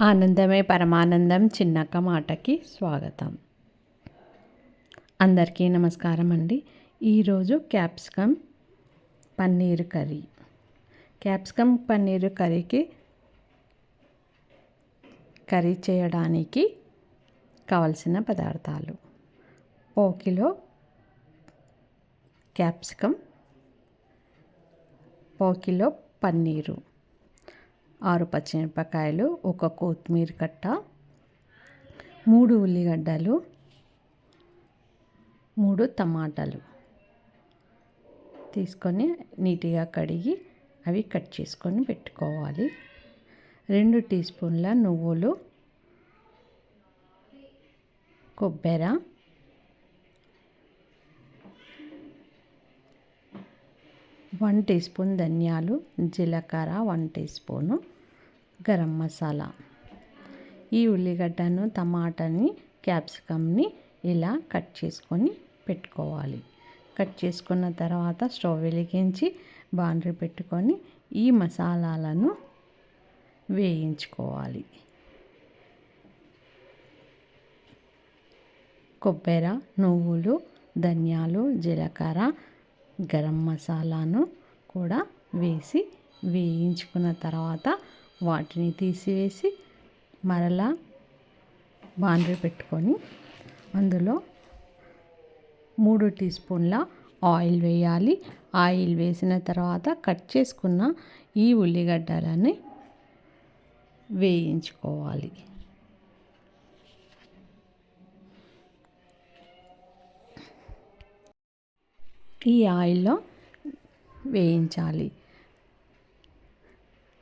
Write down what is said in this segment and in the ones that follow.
ఆనందమే పరమానందం చిన్నక్క మాటకి స్వాగతం. అందరికీ నమస్కారం అండి. ఈరోజు capsicum paneer curry. Capsicum paneer curry చేయడానికి కావలసిన పదార్థాలు: 1 కిలో క్యాప్సికమ్, 1 కిలో పన్నీరు, 6 పచ్చిమిరపకాయలు, 1 కొత్తిమీర కట్ట, 3 ఉల్లిగడ్డలు, 3 టమాటాలు తీసుకొని నీట్గా కడిగి అవి కట్ చేసుకొని పెట్టుకోవాలి. 2 టీ స్పూన్ల నువ్వులు, కొబ్బరి, 1 టీ స్పూన్ ధనియాలు, జీలకర్ర 1 టీ స్పూను, గరం మసాలా. ఈ ఉల్లిగడ్డను, టమాటాని, క్యాప్సికమ్ని ఇలా కట్ చేసుకొని పెట్టుకోవాలి. కట్ చేసుకున్న తర్వాత స్టవ్ వెలిగించి బాండ్రీ పెట్టుకొని ఈ మసాలాలను వేయించుకోవాలి. కొబ్బరి, నువ్వులు, ధనియాలు, జీలకర్ర, గరం మసాలాను కూడా వేసి వేయించుకున్న తర్వాత వాటిని తీసివేసి మరలా బాండ్రీ పెట్టుకొని అందులో 3 టీ స్పూన్ల ఆయిల్ వేయాలి. ఆయిల్ వేసిన తర్వాత కట్ చేసుకున్న ఈ ఉల్లిగడ్డలని వేయించుకోవాలి. ఈ ఆయిల్లో వేయించాలి.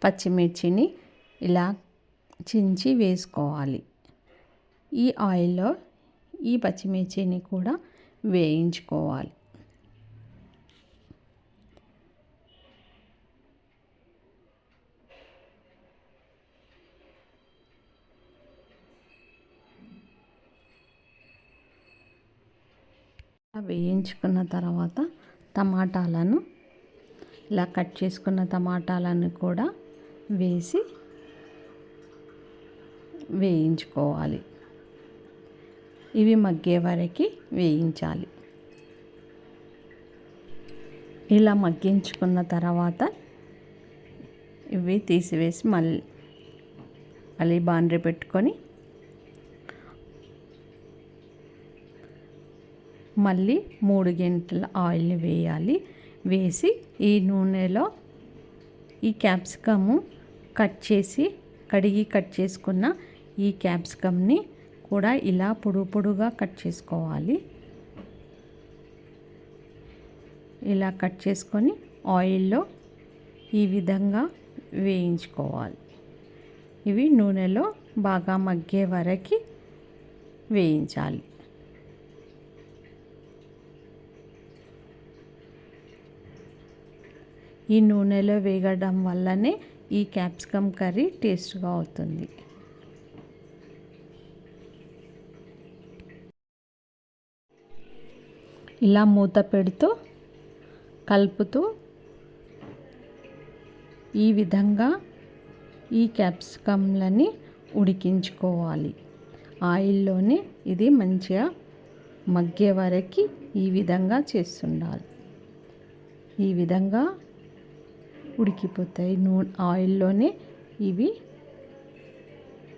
పచ్చిమిర్చిని ఇలా చించి వేసుకోవాలి. ఈ ఆయిల్లో ఈ పచ్చిమిర్చిని కూడా వేయించుకోవాలి. వేయించుకున్న తర్వాత టమాటాలను ఇలా కట్ చేసుకున్న టమాటాలను కూడా వేసి వేయించుకోవాలి. ఇవి మగ్గే వరకు వేయించాలి. ఇలా మగ్గించుకున్న తర్వాత ఇవి తీసివేసి మళ్ళీ బాండ్రీ పెట్టుకొని మళ్ళీ 3 గంటల ఆయిల్ని వేయాలి. వేసి ఈ నూనెలో ఈ క్యాప్సికము కడిగి కట్ చేసుకున్న ఈ క్యాప్సికమ్ని కూడా ఇలా పొడుగా కట్ చేసుకోవాలి. ఇలా కట్ చేసుకొని ఆయిల్లో ఈ విధంగా వేయించుకోవాలి. ఇవి నూనెలో బాగా మగ్గే వరకు వేయించాలి. ఈ నూనెలో వేగడం వల్లనే ఈ క్యాప్సికమ్ కర్రీ టేస్ట్గా అవుతుంది. ఇలా మూత పెడుతూ కలుపుతూ ఈ విధంగా ఈ క్యాప్సికమ్లని ఉడికించుకోవాలి. ఆయిల్లోనే ఇది మంచిగా మగ్గే వరకు ఈ విధంగా చేస్తుండాలి. ఈ విధంగా ఉడికిపోతాయి. ఆయిల్లోనే ఇవి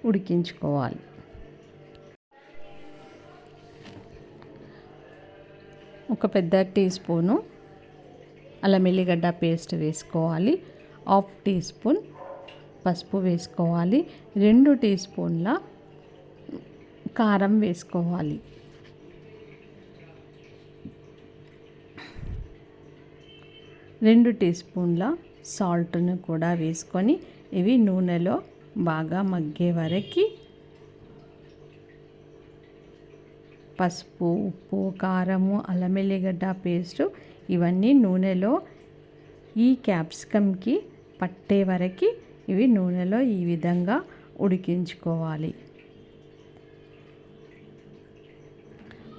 ఉడికించుకోవాలి. ఒక పెద్ద టీ స్పూను అల్లం ఎల్లిగడ్డ పేస్ట్ వేసుకోవాలి. 1/2 టీ స్పూన్ పసుపు వేసుకోవాలి. 2 టీ స్పూన్ల కారం వేసుకోవాలి. 2 టీ స్పూన్ల సాల్ట్ను కూడా వేసుకొని ఇవి నూనెలో బాగా మగ్గే వరకు పసుపు, ఉప్పు, కారము, అల్లం ఎల్లిగడ్డ పేస్టు ఇవన్నీ నూనెలో ఈ క్యాప్సికమ్కి పట్టే వరకు ఇవి నూనెలో ఈ విధంగా ఉడికించుకోవాలి.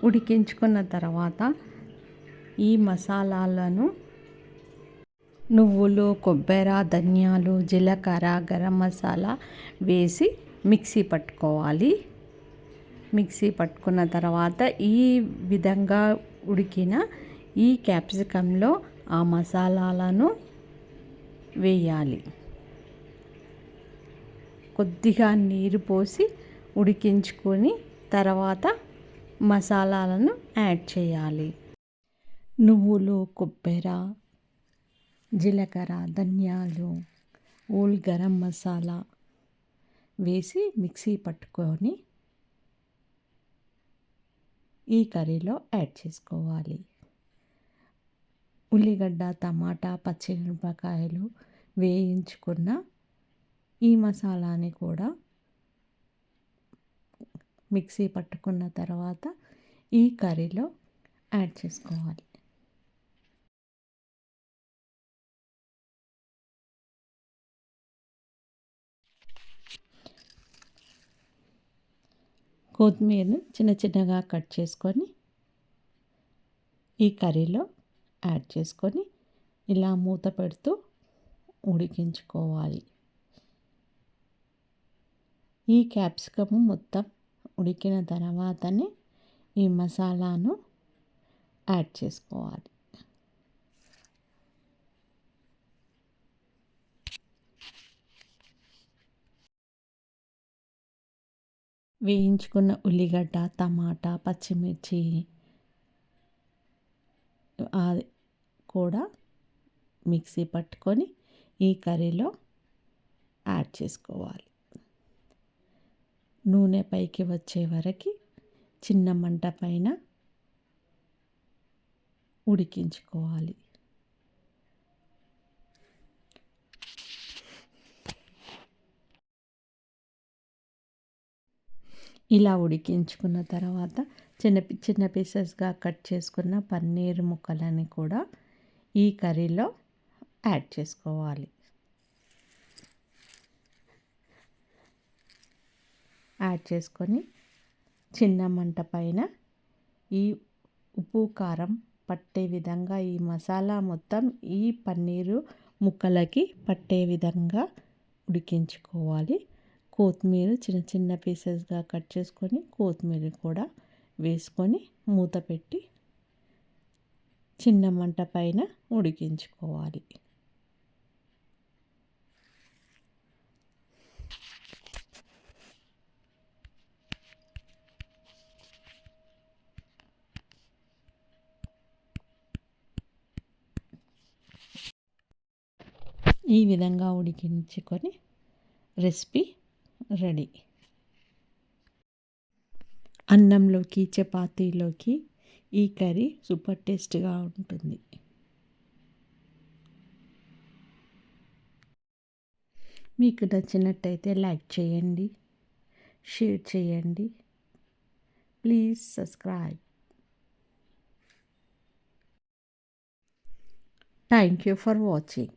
ఉడికించుకున్న తర్వాత ఈ మసాలాలను నువ్వులు, కొబ్బరి, ధనియాలు, జీలకర్ర, గరం మసాలా వేసి మిక్సీ పట్టుకోవాలి. మిక్సీ పట్టుకున్న తర్వాత ఈ విధంగా ఉడికిన ఈ క్యాప్సికంలో ఆ మసాలాలను వేయాలి. కొద్దిగా నీరు పోసి ఉడికించుకొని తర్వాత మసాలాలను యాడ్ చేయాలి. నువ్వులు, కొబ్బెర, జీలకర్ర, ధనియాలు, హోల్ గరం మసాలా వేసి మిక్సీ పట్టుకొని ఈ కర్రీలో యాడ్ చేసుకోవాలి. ఉల్లిగడ్డ, టమాటా, పచ్చిమిరపకాయలు వేయించుకున్న ఈ మసాలాని కూడా మిక్సీ పట్టుకున్న తర్వాత ఈ కర్రీలో యాడ్ చేసుకోవాలి. కొత్తిమీరను చిన్న చిన్నగా కట్ చేసుకొని ఈ కర్రీలో యాడ్ చేసుకొని ఇలా మూత పెడుతూ ఉడికించుకోవాలి. ఈ క్యాప్సికమ్ మొత్తం ఉడికిన తర్వాతనే ఈ మసాలాను యాడ్ చేసుకోవాలి. వేయించుకున్న ఉల్లిగడ్డ, టమాటా, పచ్చిమిర్చి కూడా మిక్సీ పట్టుకొని ఈ కర్రీలో యాడ్ చేసుకోవాలి. నూనె పైకి వచ్చే వరకు చిన్న మంట పైన ఉడికించుకోవాలి. ఇలా ఉడికించుకున్న తర్వాత చిన్న చిన్న పీసెస్గా కట్ చేసుకున్న పన్నీర్ ముక్కలని కూడా ఈ కర్రీలో యాడ్ చేసుకోవాలి. యాడ్ చేసుకొని చిన్న మంట పైన ఈ ఉప్పు, కారం పట్టే విధంగా ఈ మసాలా మొత్తం ఈ పన్నీరు ముక్కలకి పట్టే విధంగా ఉడికించుకోవాలి. కొత్తిమీర చిన్న చిన్న పీసెస్గా కట్ చేసుకొని కొత్తిమీర కూడా వేసుకొని మూత పెట్టి చిన్న మంట పైన ఉడికించుకోవాలి. ఈ విధంగా ఉడికించుకొని రెసిపీ రెడీ. అన్నంలోకి, చపాతీలోకి ఈ కర్రీ సూపర్ టేస్ట్గా ఉంటుంది. మీకు నచ్చినట్టయితే లైక్ చేయండి, షేర్ చేయండి. Please subscribe. Thank you for watching.